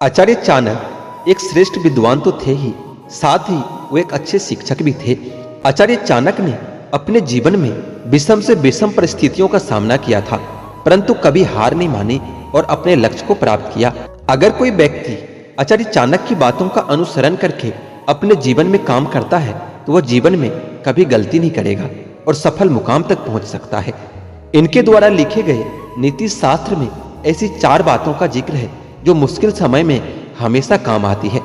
आचार्य चाणक्य एक श्रेष्ठ विद्वान तो थे ही, साथ ही वो एक अच्छे शिक्षक भी थे। आचार्य चाणक्य ने अपने जीवन में विषम से विषम परिस्थितियों का सामना किया था, परंतु कभी हार नहीं मानी और अपने लक्ष्य को प्राप्त किया। अगर कोई व्यक्ति आचार्य चाणक्य की बातों का अनुसरण करके अपने जीवन में काम करता है तो वह जीवन में कभी गलती नहीं करेगा और सफल मुकाम तक पहुंच सकता है। इनके द्वारा लिखे गए नीति शास्त्र में ऐसी 4 बातों का जिक्र है जो मुश्किल समय में हमेशा काम आती है।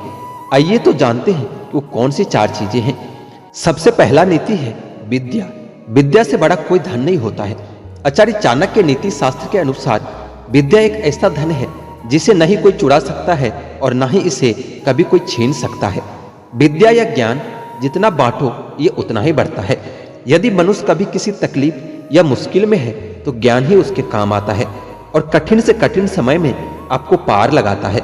आइए तो जानते हैं कि वो कौन सी 4 चीजें हैं। सबसे पहला नीति है विद्या। विद्या से बड़ा कोई धन नहीं होता है। आचार्य चाणक्य के नीति शास्त्र के अनुसार विद्या एक ऐसा धन है जिसे न ही कोई चुरा सकता है और न ही इसे कभी कोई छीन सकता है। विद्या या ज्ञान जितना बांटो ये उतना ही बढ़ता है। यदि मनुष्य कभी किसी तकलीफ या मुश्किल में है तो ज्ञान ही उसके काम आता है और कठिन से कठिन समय में आपको पार लगाता है।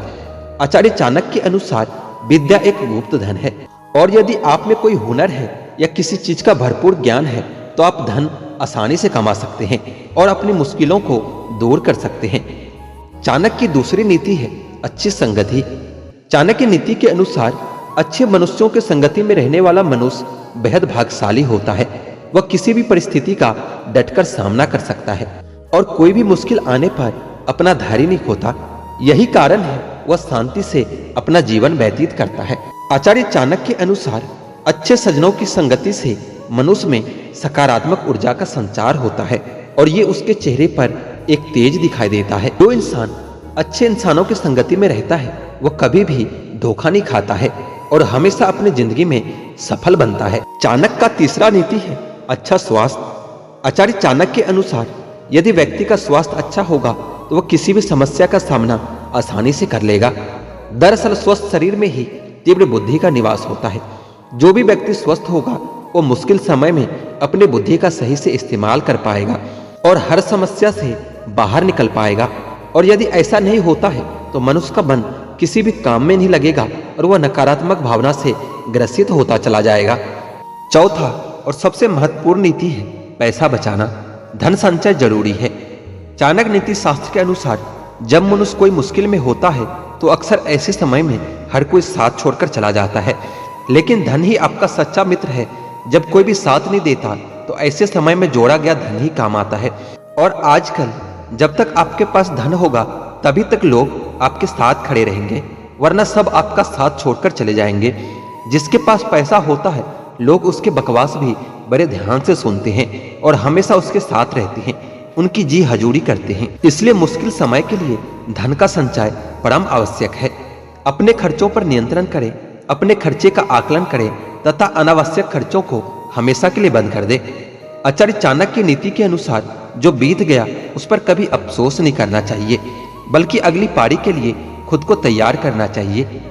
आचार्य चाणक्य के अनुसार विद्या एक गुप्त धन है और यदि आप में कोई हुनर है या किसी चीज का भरपूर ज्ञान है तो आप धन आसानी से कमा सकते हैं और अपनी मुश्किलों को दूर कर सकते हैं। चाणक्य की दूसरी नीति है अच्छी संगति। चाणक्य नीति के अनुसार अच्छे मनुष्यों के संगति में रहने वाला मनुष्य बेहद भाग्यशाली होता है। वह किसी भी परिस्थिति का डटकर सामना कर सकता है और कोई भी मुश्किल आने पर अपना धैर्य नहीं खोता। यही कारण है वह शांति से अपना जीवन व्यतीत करता है। आचार्य चाणक्य के अनुसार अच्छे सज्जनों की संगति से मनुष्य में सकारात्मक ऊर्जा का संचार होता है और ये उसके चेहरे पर एक तेज दिखाई देता है। जो इंसान अच्छे इंसानों की संगति में रहता है वह कभी भी धोखा नहीं खाता है और हमेशा अपनी जिंदगी में सफल बनता है। चाणक्य का तीसरा नीति है अच्छा स्वास्थ्य। आचार्य चाणक्य के अनुसार यदि व्यक्ति का स्वास्थ्य अच्छा होगा तो वह किसी भी समस्या का सामना आसानी से कर लेगा। दरअसल स्वस्थ शरीर में ही तीव्र बुद्धि का निवास होता है। जो भी व्यक्ति स्वस्थ होगा वो मुश्किल समय में अपनी बुद्धि का सही से इस्तेमाल कर पाएगा और हर समस्या से बाहर निकल पाएगा। और यदि ऐसा नहीं होता है तो मनुष्य का मन किसी भी काम में नहीं लगेगा और वह नकारात्मक भावना से ग्रसित होता चला जाएगा। चौथा और सबसे महत्वपूर्ण नीति है पैसा बचाना। धन संचय जरूरी है। चाणक्य नीति शास्त्र के अनुसार जब मनुष्य कोई मुश्किल में होता है तो अक्सर ऐसे समय में हर कोई साथ छोड़कर चला जाता है, लेकिन धन ही आपका सच्चा मित्र है। जब कोई भी साथ नहीं देता तो ऐसे समय में जोड़ा गया धन ही काम आता है। और आजकल जब तक आपके पास धन होगा तभी तक लोग आपके साथ खड़े रहेंगे, वरना सब आपका साथ छोड़कर चले जाएंगे। जिसके पास पैसा होता है लोग उसके बकवास भी बड़े ध्यान से सुनते हैं और हमेशा उसके साथ रहते हैं, उनकी जी हजूरी करते हैं। इसलिए मुश्किल समय के लिए धन का संचय परम आवश्यक है। अपने खर्चों पर नियंत्रण करें, अपने खर्चे का आकलन करें तथा अनावश्यक खर्चों को हमेशा के लिए बंद कर दे। आचार्य चाणक्य की नीति के अनुसार जो बीत गया उस पर कभी अफसोस नहीं करना चाहिए, बल्कि अगली पारी के लिए खुद को तैयार करना चाहिए।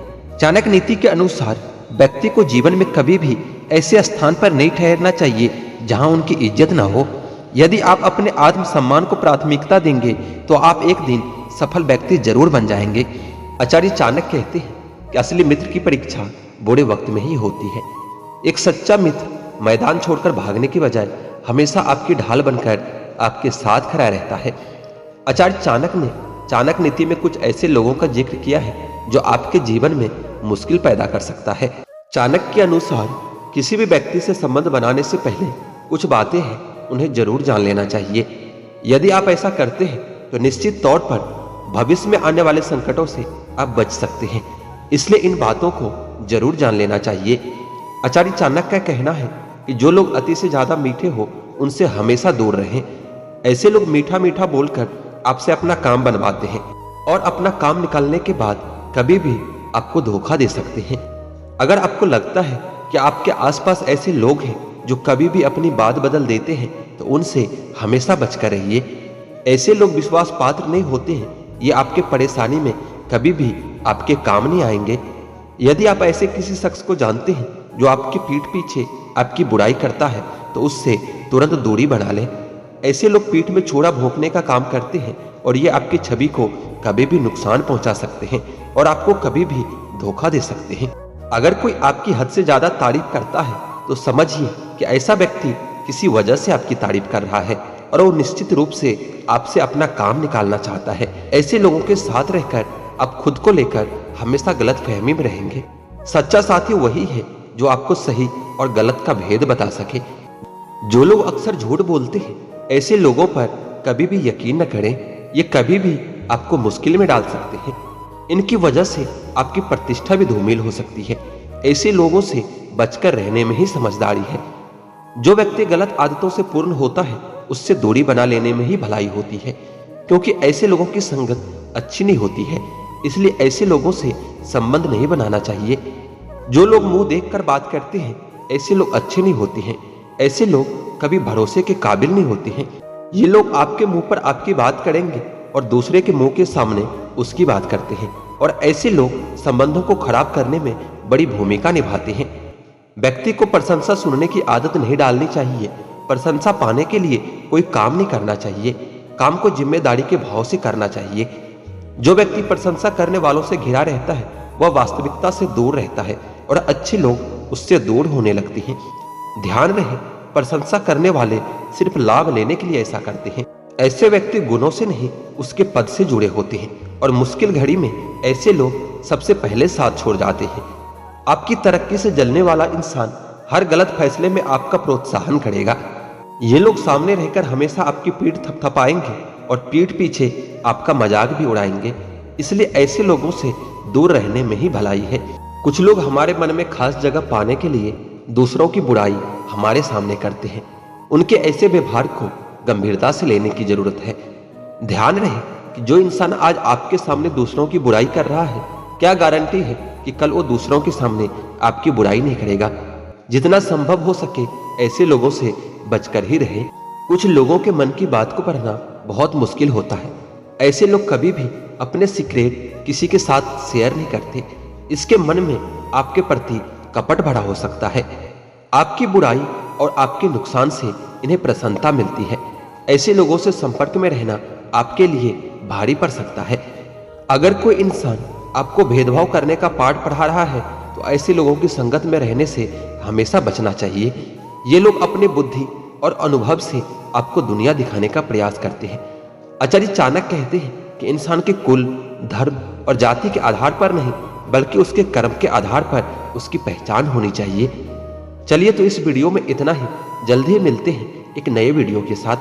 चाणक्य नीति के अनुसार व्यक्ति को जीवन में कभी भी ऐसे स्थान पर नहीं ठहरना चाहिए जहां उनकी इज्जत ना हो। यदि आप अपने आत्मसम्मान को प्राथमिकता देंगे तो आप एक दिन सफल व्यक्ति जरूर बन जाएंगे। आचार्य चाणक्य कहते हैं कि असली मित्र की परीक्षा बुरे वक्त में ही होती है। एक सच्चा मित्र मैदान छोड़कर भागने की बजाय हमेशा आपकी ढाल बनकर आपके साथ खड़ा रहता है। आचार्य चाणक्य ने चाणक्य नीति में कुछ ऐसे लोगों का जिक्र किया है जो आपके जीवन में मुश्किल पैदा कर सकता है। चाणक्य के अनुसार किसी भी व्यक्ति से संबंध बनाने से पहले कुछ बातें हैं उन्हें जरूर जान लेना चाहिए। यदि आप ऐसा करते हैं तो निश्चित तौर पर भविष्य में आने वाले संकटों से आप बच सकते हैं, इसलिए इन बातों को जरूर जान लेना चाहिए। आचार्य चाणक्य का कहना है कि जो लोग अति से ज्यादा मीठे हो उनसे हमेशा दूर रहें। ऐसे लोग मीठा मीठा बोलकर आपसे अपना काम बनवाते हैं और अपना काम निकालने के बाद कभी भी आपको धोखा दे सकते हैं। अगर आपको लगता है कि आपके आसपास ऐसे लोग हैं जो कभी भी अपनी बात बदल देते हैं तो उनसे हमेशा बचकर रहिए। ऐसे लोग विश्वास पात्र नहीं होते हैं, ये आपके परेशानी में कभी भी आपके काम नहीं आएंगे। यदि आप ऐसे किसी शख्स को जानते हैं जो आपकी पीठ पीछे आपकी बुराई करता है तो उससे तुरंत दूरी बना लें। ऐसे लोग पीठ में छुरा भोंकने का काम करते हैं और ये आपकी छवि को कभी भी नुकसान पहुंचा सकते हैं और आपको कभी भी धोखा दे सकते हैं। अगर कोई आपकी हद से ज्यादा तारीफ करता है तो समझिए कि ऐसा व्यक्ति किसी वजह से आपकी तारीफ कर रहा है और वो निश्चित रूप से आपसे अपना काम निकालना चाहता है। ऐसे लोगों के साथ रहकर आप खुद को लेकर हमेशा गलतफहमी में रहेंगे। सच्चा साथी वही है जो आपको सही और गलत का भेद बता सके। जो लोग अक्सर झूठ बोलते हैं, ऐसे लोगों पर कभी भी यकीन न करें। ये कभी भी आपको मुश्किल में डाल सकते हैं। इनकी वजह से आपकी प्रतिष्ठा भी धूमिल हो सकती है। ऐसे लोगों से बचकर रहने में ही समझदारी है। जो व्यक्ति गलत आदतों से पूर्ण होता है, उससे दूरी बना लेने में ही भलाई होती है, क्योंकि ऐसे लोगों की संगत अच्छी नहीं होती है। इसलिए ऐसे लोगों से संबंध नहीं बनाना चाहिए। जो लोग मुंह देखकर बात करते हैं, ऐसे लोग अच्छे नहीं होते हैं। ऐसे लोग कभी भरोसे के काबिल नहीं होते हैं। ये लोग आपके मुंह पर आपकी बात करेंगे और दूसरे के मुंह के सामने उसकी बात करते हैं, और ऐसे लोग संबंधों को खराब करने में बड़ी भूमिका निभाते हैं। व्यक्ति को प्रशंसा सुनने की आदत नहीं डालनी चाहिए। प्रशंसा पाने के लिए कोई काम नहीं करना चाहिए। काम को जिम्मेदारी के भाव से करना चाहिए। जो व्यक्ति प्रशंसा करने वालों से घिरा रहता है, वह वास्तविकता से दूर रहता है और अच्छे लोग उससे दूर होने लगते हैं। ध्यान रहे, प्रशंसा करने वाले सिर्फ लाभ लेने के लिए ऐसा करते हैं। ऐसे व्यक्ति गुणों से नहीं, उसके पद से जुड़े होते हैं, और मुश्किल घड़ी में ऐसे लोग सबसे पहले साथ छोड़ जाते हैं। आपकी तरक्की से जलने वाला इंसान हर गलत फैसले में आपका प्रोत्साहन करेगा। ये लोग सामने रहकर हमेशा आपकी पीठ थपथपाएंगे और पीठ पीछे आपका मजाक भी उड़ाएंगे। इसलिए ऐसे लोगों से दूर रहने में ही भलाई है। कुछ लोग हमारे मन में खास जगह पाने के लिए दूसरों की बुराई हमारे सामने करते हैं। उनके ऐसे व्यवहार को गंभीरता से लेने की जरूरत है। ध्यान रहे कि जो इंसान आज आपके सामने दूसरों की बुराई कर रहा है, क्या गारंटी है कि कल वो दूसरों के सामने आपकी बुराई नहीं करेगा। जितना संभव हो सके ऐसे लोगों से बचकर ही रहे। कुछ लोगों के मन की बात को पढ़ना बहुत मुश्किल होता है। ऐसे लोग कभी भी अपने सीक्रेट किसी के साथ शेयर नहीं करते। इसके मन में आपके प्रति कपट भरा हो सकता है। आपकी बुराई और आपके नुकसान से इन्हें प्रसन्नता मिलती है। ऐसे लोगों से संपर्क में रहना आपके लिए भारी पड़ सकता है। अगर कोई इंसान आपको भेदभाव करने का पाठ पढ़ा रहा है, तो ऐसे लोगों की संगत में रहने से हमेशा बचना चाहिए। ये लोग अपनी बुद्धि और अनुभव से आपको दुनिया दिखाने का प्रयास करते हैं। आचार्य चाणक्य कहते हैं कि इंसान के कुल, धर्म और जाति के आधार पर नहीं, बल्कि उसके कर्म के आधार पर उसकी पहचान होनी चाहिए। चलिए तो इस वीडियो में इतना ही। जल्द ही मिलते हैं एक नए वीडियो के साथ।